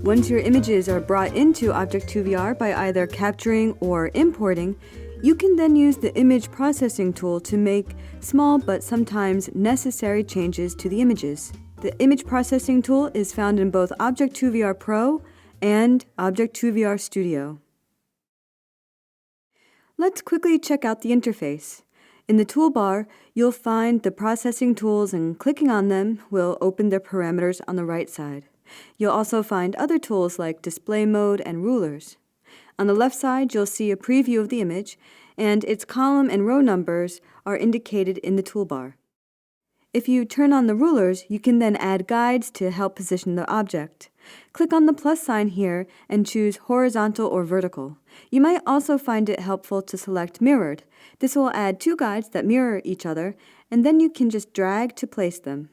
Once your images are brought into Object2VR by either capturing or importing, you can then use the image processing tool to make small but sometimes necessary changes to the images. The image processing tool is found in both Object2VR Pro and Object2VR Studio. Let's quickly check out the interface. In the toolbar, you'll find the processing tools, and clicking on them will open their parameters on the right side. You'll also find other tools like display mode and rulers. On the left side, you'll see a preview of the image, and its column and row numbers are indicated in the toolbar. If you turn on the rulers, you can then add guides to help position the object. Click on the plus sign here and choose horizontal or vertical. You might also find it helpful to select mirrored. This will add two guides that mirror each other, and then you can just drag to place them.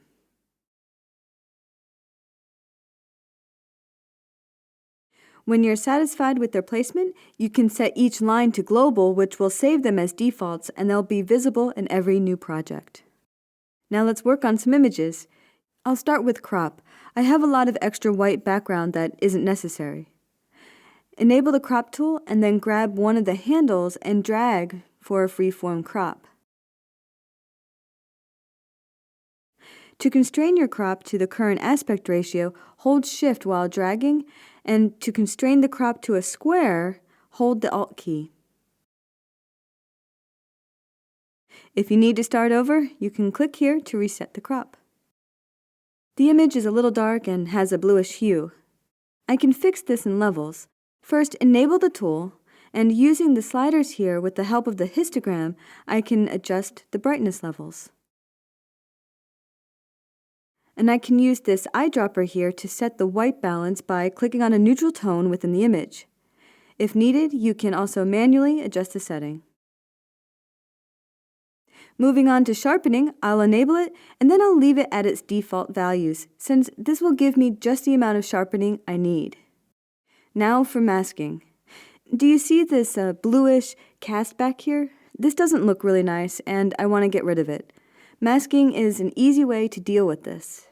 When you're satisfied with their placement, you can set each line to global, which will save them as defaults, and they'll be visible in every new project. Now let's work on some images. I'll start with crop. I have a lot of extra white background that isn't necessary. Enable the crop tool and then grab one of the handles and drag for a freeform crop. To constrain your crop to the current aspect ratio, hold Shift while dragging, and to constrain the crop to a square, hold the Alt key. If you need to start over, you can click here to reset the crop. The image is a little dark and has a bluish hue. I can fix this in levels. First, enable the tool, and using the sliders here with the help of the histogram, I can adjust the brightness levels. And I can use this eyedropper here to set the white balance by clicking on a neutral tone within the image. If needed, you can also manually adjust the setting. Moving on to sharpening, I'll enable it and then I'll leave it at its default values, since this will give me just the amount of sharpening I need. Now for masking. Do you see this bluish cast back here? This doesn't look really nice and I want to get rid of it. Masking is an easy way to deal with this.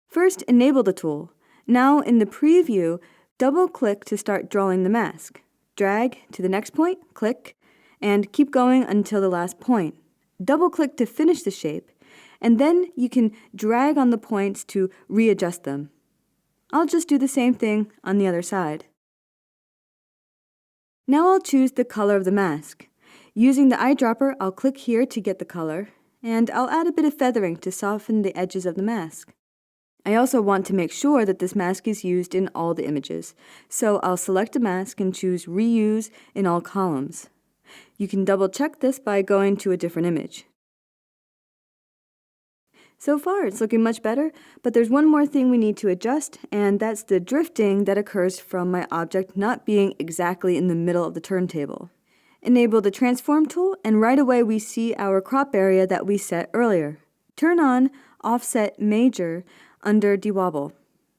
First, enable the tool. Now in the preview, double-click to start drawing the mask. Drag to the next point, click, and keep going until the last point. Double-click to finish the shape, and then you can drag on the points to readjust them. I'll just do the same thing on the other side. Now I'll choose the color of the mask. Using the eyedropper, I'll click here to get the color, and I'll add a bit of feathering to soften the edges of the mask. I also want to make sure that this mask is used in all the images, so I'll select a mask and choose Reuse in all columns. You can double check this by going to a different image. So far it's looking much better, but there's one more thing we need to adjust, and that's the drifting that occurs from my object not being exactly in the middle of the turntable. Enable the transform tool, and right away we see our crop area that we set earlier. Turn on Offset Major under de-wobble.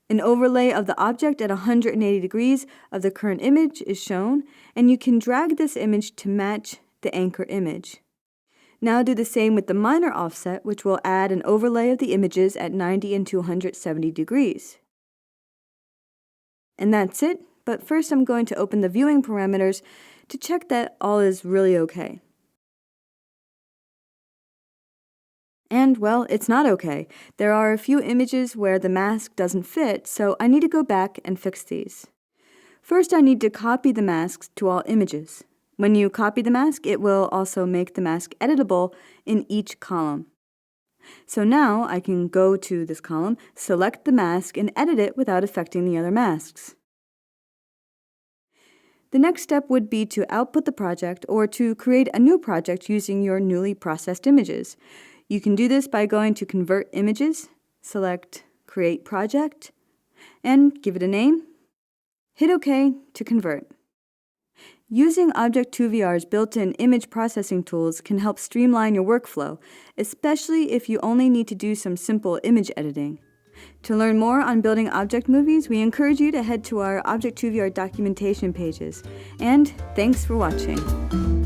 An overlay of the object at 180 degrees of the current image is shown, and you can drag this image to match the anchor image. Now do the same with the minor offset, which will add an overlay of the images at 90 and 270 degrees. And that's it, but first I'm going to open the viewing parameters to check that all is really okay. And, well, it's not okay. There are a few images where the mask doesn't fit, so I need to go back and fix these. First, I need to copy the masks to all images. When you copy the mask, it will also make the mask editable in each column. So now I can go to this column, select the mask, and edit it without affecting the other masks. The next step would be to output the project or to create a new project using your newly processed images. You can do this by going to Convert Images, select Create Project, and give it a name. Hit OK to convert. Using Object2VR's built-in image processing tools can help streamline your workflow, especially if you only need to do some simple image editing. To learn more on building object movies, we encourage you to head to our Object2VR documentation pages. And thanks for watching.